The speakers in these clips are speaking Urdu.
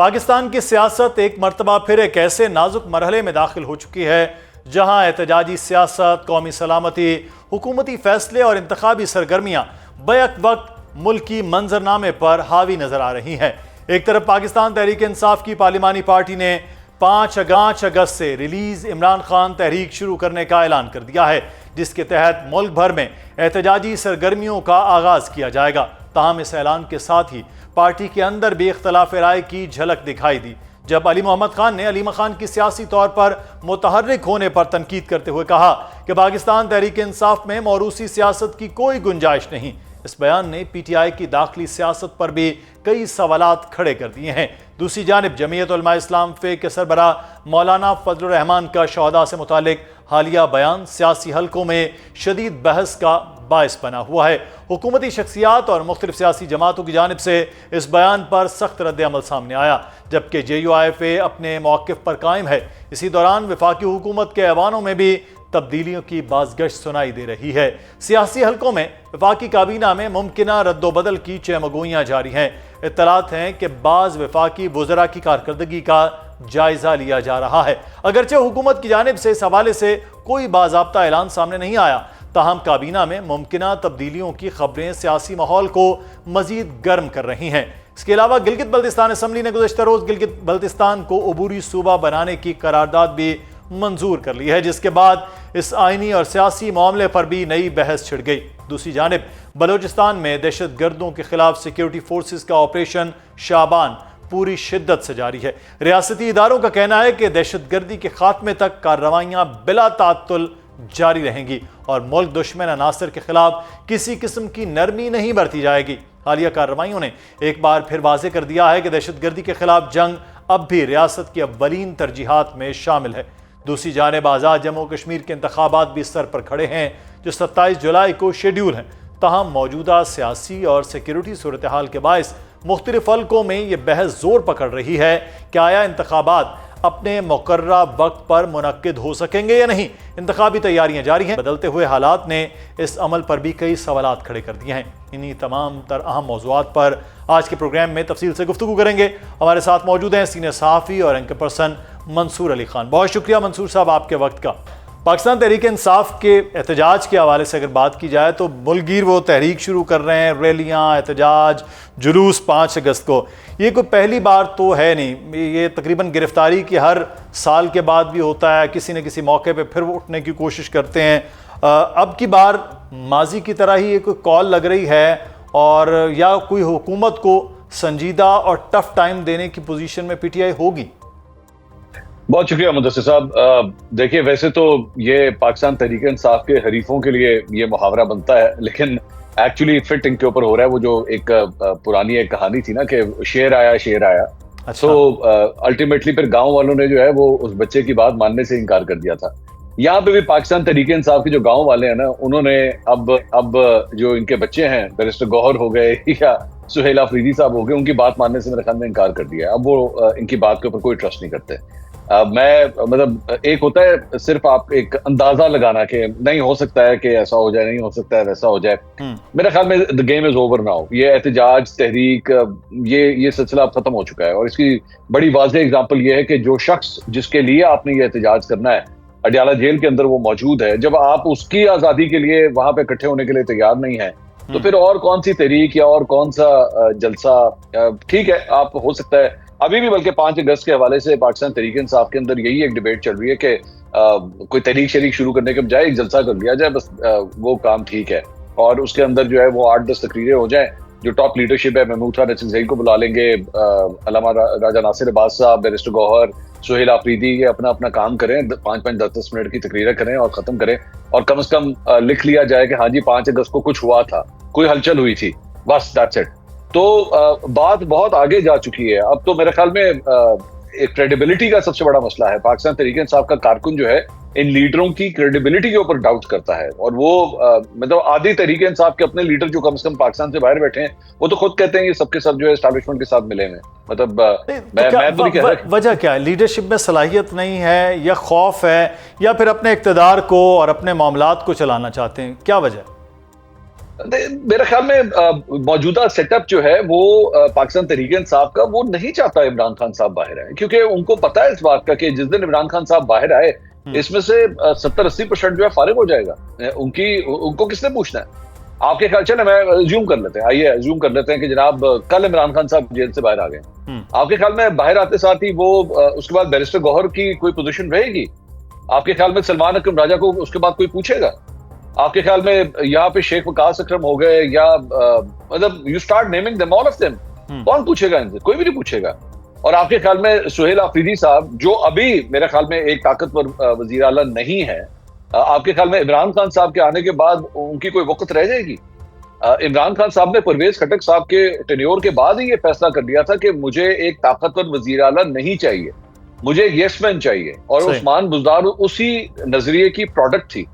پاکستان کی سیاست ایک مرتبہ پھر ایک ایسے نازک مرحلے میں داخل ہو چکی ہے جہاں احتجاجی سیاست، قومی سلامتی، حکومتی فیصلے اور انتخابی سرگرمیاں بیک وقت ملکی منظرنامے پر حاوی نظر آ رہی ہیں۔ ایک طرف پاکستان تحریک انصاف کی پارلیمانی پارٹی نے 5 اگست سے ریلیز عمران خان تحریک شروع کرنے کا اعلان کر دیا ہے، جس کے تحت ملک بھر میں احتجاجی سرگرمیوں کا آغاز کیا جائے گا۔ تاہم اس اعلان کے ساتھ ہی پارٹی کے اندر بھی اختلاف رائے کی جھلک دکھائی دی، جب علی محمد خان نے علی خان کی سیاسی طور پر متحرک ہونے پر تنقید کرتے ہوئے کہا کہ پاکستان تحریک انصاف میں موروثی سیاست کی کوئی گنجائش نہیں۔ اس بیان نے پی ٹی آئی کی داخلی سیاست پر بھی کئی سوالات کھڑے کر دیے ہیں۔ دوسری جانب جمعیت علماء اسلام فے کے سربراہ مولانا فضل الرحمان کا شہداء سے متعلق حالیہ بیان سیاسی حلقوں میں شدید بحث کا باعث بنا ہوا ہے۔ حکومتی شخصیات اور مختلف سیاسی جماعتوں کی جانب سے اس بیان پر سخت رد عمل سامنے آیا، جبکہ جے یو آئی ایف اے اپنے موقف پر قائم ہے۔ اسی دوران وفاقی حکومت کے ایوانوں میں بھی تبدیلیوں کی بازگشت سنائی دے رہی ہے۔ سیاسی حلقوں میں وفاقی کابینہ میں ممکنہ رد و بدل کی چہمگوئیاں جاری ہیں۔ اطلاعات ہیں کہ بعض وفاقی وزراء کی کارکردگی کا جائزہ لیا جا رہا ہے۔ اگرچہ حکومت کی جانب سے اس حوالے سے کوئی باضابطہ اعلان سامنے نہیں آیا، تاہم کابینہ میں ممکنہ تبدیلیوں کی خبریں سیاسی ماحول کو مزید گرم کر رہی ہیں۔ اس کے علاوہ گلگت بلتستان اسمبلی نے گزشتہ روز گلگت بلتستان کو عبوری صوبہ بنانے کی قرارداد بھی منظور کر لی ہے، جس کے بعد اس آئینی اور سیاسی معاملے پر بھی نئی بحث چھڑ گئی۔ دوسری جانب بلوچستان میں دہشت گردوں کے خلاف سیکیورٹی فورسز کا آپریشن شعبان پوری شدت سے جاری ہے۔ ریاستی اداروں کا کہنا ہے کہ دہشت گردی کے خاتمے تک کارروائیاں بلا تعطل جاری رہیں گی اور ملک دشمن عناصر کے خلاف کسی قسم کی نرمی نہیں برتی جائے گی۔ حالیہ کارروائیوں نے ایک بار پھر واضح کر دیا ہے کہ دہشت گردی کے خلاف جنگ اب بھی ریاست کی اولین ترجیحات میں شامل ہے۔ دوسری جانب آزاد جموں کشمیر کے انتخابات بھی سر پر کھڑے ہیں، جو 27 جولائی کو شیڈیول ہیں۔ تاہم موجودہ سیاسی اور سیکیورٹی صورتحال کے باعث مختلف حلقوں میں یہ بحث زور پکڑ رہی ہے کہ آیا انتخابات اپنے مقررہ وقت پر منعقد ہو سکیں گے یا نہیں۔ انتخابی تیاریاں جاری ہیں۔ بدلتے ہوئے حالات نے اس عمل پر بھی کئی سوالات کھڑے کر دیے ہیں۔ انہی تمام تر اہم موضوعات پر آج کے پروگرام میں تفصیل سے گفتگو کریں گے۔ ہمارے ساتھ موجود ہیں سینئر صحافی اور اینکر پرسن منصور علی خان۔ بہت شکریہ منصور صاحب آپ کے وقت کا۔ پاکستان تحریک انصاف کے احتجاج کے حوالے سے اگر بات کی جائے تو ملک گیر وہ تحریک شروع کر رہے ہیں، ریلیاں، احتجاج، جلوس 5 اگست کو۔ یہ کوئی پہلی بار تو ہے نہیں، یہ تقریباً گرفتاری کی ہر سال کے بعد بھی ہوتا ہے، کسی نہ کسی موقع پہ پھر وہ اٹھنے کی کوشش کرتے ہیں۔ اب کی بار ماضی کی طرح ہی یہ کوئی کال لگ رہی ہے اور یا کوئی حکومت کو سنجیدہ اور ٹف ٹائم دینے کی پوزیشن میں پی ٹی آئی ہوگی؟ بہت شکریہ مدثر صاحب۔ دیکھیے ویسے تو یہ پاکستان تحریک انصاف کے حریفوں کے لیے یہ محاورہ بنتا ہے، لیکن ایکچولی فٹ ان کے اوپر ہو رہا ہے وہ جو ایک پرانی ایک کہانی تھی نا کہ شیر آیا شیر آیا۔ تو الٹیمیٹلی پھر گاؤں والوں نے جو ہے وہ اس بچے کی بات ماننے سے انکار کر دیا تھا۔ یہاں پہ بھی پاکستان تحریک انصاف کے جو گاؤں والے ہیں نا، انہوں نے اب جو ان کے بچے ہیں بیرسٹر گوہر ہو گئے یا سہیل آفریدی صاحب ہو گئے، ان کی بات ماننے سے میرے خیال میں انکار کر دیا ہے۔ اب وہ ان کی بات کے اوپر کوئی ٹرسٹ نہیں کرتے۔ میں مطلب ایک ہوتا ہے صرف آپ ایک اندازہ لگانا کہ نہیں ہو سکتا ہے کہ ایسا ہو جائے، نہیں ہو سکتا ہے ویسا ہو جائے۔ میرے خیال میں the game is over now۔ یہ احتجاج، تحریک، یہ سلسلہ اب ختم ہو چکا ہے، اور اس کی بڑی واضح اگزامپل یہ ہے کہ جو شخص جس کے لیے آپ نے یہ احتجاج کرنا ہے اڈیالہ جیل کے اندر وہ موجود ہے۔ جب آپ اس کی آزادی کے لیے وہاں پہ اکٹھے ہونے کے لیے تیار نہیں ہیں تو پھر اور کون سی تحریک یا اور کون سا جلسہ؟ ٹھیک ہے، آپ ہو سکتا ہے ابھی بھی، بلکہ 5 اگست کے حوالے سے پاکستان تحریک انصاف کے اندر یہی ایک ڈیبیٹ چل رہی ہے کہ کوئی تحریک شریک شروع کرنے کے بجائے ایک جلسہ کر لیا جائے، بس وہ کام ٹھیک ہے، اور اس کے اندر جو ہے وہ 8-10 تقریریں ہو جائیں۔ جو ٹاپ لیڈرشپ ہے، محمود خان رچن کو بلا لیں گے، علامہ راجہ ناصر عباس صاحب، بیرسٹر گوہر، سہیل آفریدی، یہ اپنا کام کریں، 5-5 10-10 منٹ کی تقریریں کریں اور ختم کریں، اور کم از کم لکھ لیا جائے کہ ہاں جی 5 اگست کو کچھ ہوا تھا، کوئی ہلچل ہوئی تھی، بس دیٹس اٹ۔ تو بات بہت آگے جا چکی ہے۔ اب تو میرے خیال میں ایک کریڈیبلٹی کا سب سے بڑا مسئلہ ہے۔ پاکستان تحریک انصاف کا کارکن جو ہے ان لیڈروں کی کریڈیبلٹی کے اوپر ڈاؤٹ کرتا ہے، اور وہ مطلب آدھی تحریک انصاف کے اپنے لیڈر جو کم از کم پاکستان سے باہر بیٹھے ہیں وہ تو خود کہتے ہیں یہ سب کے سب جو ہے اسٹیبلشمنٹ کے ساتھ ملے ہوئے ہیں۔ مطلب وجہ کیا ہے؟ لیڈرشپ میں صلاحیت نہیں ہے یا خوف ہے یا پھر اپنے اقتدار کو اور اپنے معاملات کو چلانا چاہتے ہیں؟ کیا وجہ ہے؟ میرے خیال میں موجودہ سیٹ اپ جو ہے وہ پاکستان تحریک انصاف کا وہ نہیں چاہتا عمران خان صاحب باہر آئے، کیونکہ ان کو پتا ہے اس بات کا کہ جس دن عمران خان صاحب باہر آئے اس میں سے 70-80% جو ہے فارغ ہو جائے گا. ان کو کس نے پوچھنا ہے؟ آپ کے خیال چلے میں زیوم کر لیتے ہیں، آئیے زیوم کر لیتے ہیں کہ جناب کل عمران خان صاحب جیل سے باہر آ گئے، آپ کے خیال میں باہر آتے ساتھ ہی وہ اس کے بعد بیرسٹر گوہر کی کوئی پوزیشن رہے گی؟ آپ کے خیال میں سلمان اکرم راجہ کو اس کے بعد کوئی پوچھے گا؟ آپ کے خیال میں یہاں پہ شیخ وقاص اکرم ہو گئے یا مطلب you start naming them all of them، کون پوچھے گا ان سے؟ کوئی بھی نہیں پوچھے گا. اور آپ کے خیال میں سہیل آفریدی صاحب جو ابھی میرے خیال میں ایک طاقتور وزیر اعلیٰ نہیں ہے، آپ کے خیال میں عمران خان صاحب کے آنے کے بعد ان کی کوئی وقت رہ جائے گی؟ عمران خان صاحب نے پرویز خٹک صاحب کے ٹینیور کے بعد ہی یہ فیصلہ کر لیا تھا کہ مجھے ایک طاقتور وزیر اعلیٰ نہیں چاہیے، مجھے ایک یس مین چاہیے، اور عثمان بزدار اسی نظریے کی پروڈکٹ تھی.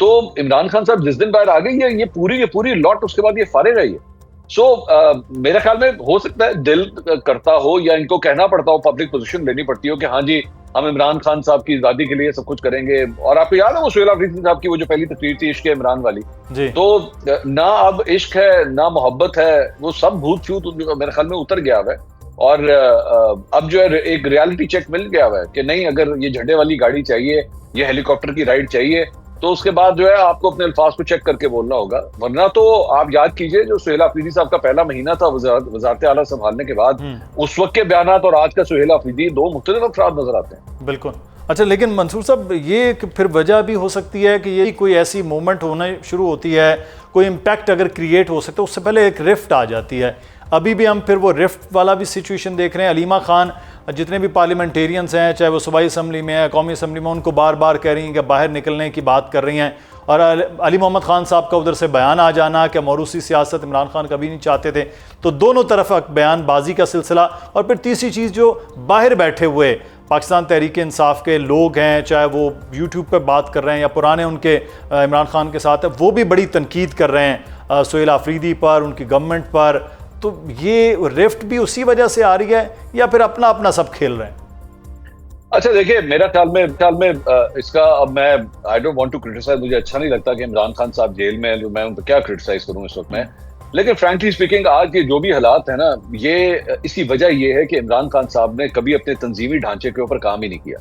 تو عمران خان صاحب جس دن باہر آ گئی یہ پوری لاٹ اس کے بعد یہ فارغ ہے. سو میرے خیال میں ہو سکتا ہے دل کرتا ہو یا ان کو کہنا پڑتا ہو، پبلک پوزیشن لینی پڑتی ہو کہ ہاں جی ہم عمران خان صاحب کی آزادی کے لیے سب کچھ کریں گے. اور آپ کو یاد ہے وہ سہیل آفریدی صاحب کی وہ جو پہلی تقریر تھی عشق عمران والی، تو نہ اب عشق ہے نہ محبت ہے، وہ سب بھوت چھوت میرے خیال میں اتر گیا ہوا ہے. اور اب جو ہے ایک ریالٹی چیک مل گیا ہوا ہے کہ نہیں، اگر یہ جھنڈے والی گاڑی چاہیے، یہ ہیلی کاپٹر کی رائڈ چاہیے، تو اس کے بعد جو ہے آپ کو اپنے الفاظ کو چیک کر کے بولنا ہوگا. ورنہ تو آپ یاد کیجئے جو سہیل آفریدی صاحب کا پہلا مہینہ تھا وزارت اعلیٰ سنبھالنے کے بعد، اس وقت کے بیانات اور آج کا سہیل آفریدی دو مختلف افراد نظر آتے ہیں. بالکل. اچھا، لیکن منصور صاحب یہ پھر وجہ بھی ہو سکتی ہے کہ یہ کوئی ایسی مومنٹ ہونا شروع ہوتی ہے، کوئی امپیکٹ اگر کریٹ ہو سکتا ہے، اس سے پہلے ایک رفٹ آ جاتی ہے. ابھی بھی ہم پھر وہ رفٹ والا بھی سچویشن دیکھ رہے ہیں. علیمہ خان جتنے بھی پارلیمنٹیرینز ہیں، چاہے وہ صوبائی اسمبلی میں ہیں، قومی اسمبلی میں، ان کو بار بار کہہ رہی ہیں کہ باہر نکلنے کی بات کر رہی ہیں. اور علی محمد خان صاحب کا ادھر سے بیان آ جانا کہ موروثی سیاست عمران خان کبھی نہیں چاہتے تھے. تو دونوں طرف بیان بازی کا سلسلہ. اور پھر تیسری چیز، جو باہر بیٹھے ہوئے پاکستان تحریک انصاف کے لوگ ہیں، چاہے وہ یوٹیوب پہ بات کر رہے ہیں یا پرانے ان کے عمران خان کے ساتھ ہیں، وہ بھی بڑی تنقید کر رہے ہیں سہیل آفریدی پر، ان کی گورنمنٹ پر. تو یہ رفٹ بھی اسی وجہ سے آ رہی ہے یا پھر اپنا اپنا سب کھیل رہے ہیں؟ اچھا دیکھیے، میرا خیال میں اس کا اب میں I don't want to criticize, مجھے اچھا نہیں لگتا کہ عمران خان صاحب جیل میں، میں ان کو کیا کرٹیسائز کروں اس وقت میں. لیکن فرینکلی اسپیکنگ آج کے جو بھی حالات ہیں نا، یہ اس کی وجہ یہ ہے کہ عمران خان صاحب نے کبھی اپنے تنظیمی ڈھانچے کے اوپر کام ہی نہیں کیا.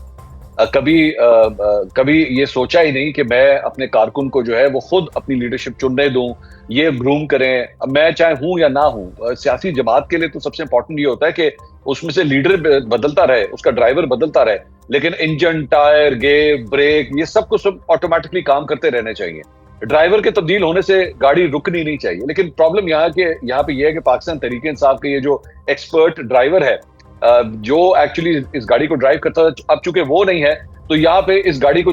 کبھی یہ سوچا ہی نہیں کہ میں اپنے کارکن کو جو ہے وہ خود اپنی لیڈرشپ چننے دوں، یہ گروم کریں. میں چاہے ہوں یا نہ ہوں، سیاسی جماعت کے لیے تو سب سے امپورٹنٹ یہ ہوتا ہے کہ اس میں سے لیڈر بدلتا رہے، اس کا ڈرائیور بدلتا رہے، لیکن انجن، ٹائر، گیئر، بریک، یہ سب کو سب آٹومیٹکلی کام کرتے رہنے چاہیے. ڈرائیور کے تبدیل ہونے سے گاڑی رکنی نہیں چاہیے. لیکن پرابلم یہاں پہ یہ ہے کہ پاکستان تحریک انصاف کے یہ جو ایکسپرٹ ڈرائیور ہے، جو ایکچولی اس گاڑی کو ڈرائیو کرتا تھا، اب چونکہ وہ نہیں ہے، تو یہاں پہ اس گاڑی کو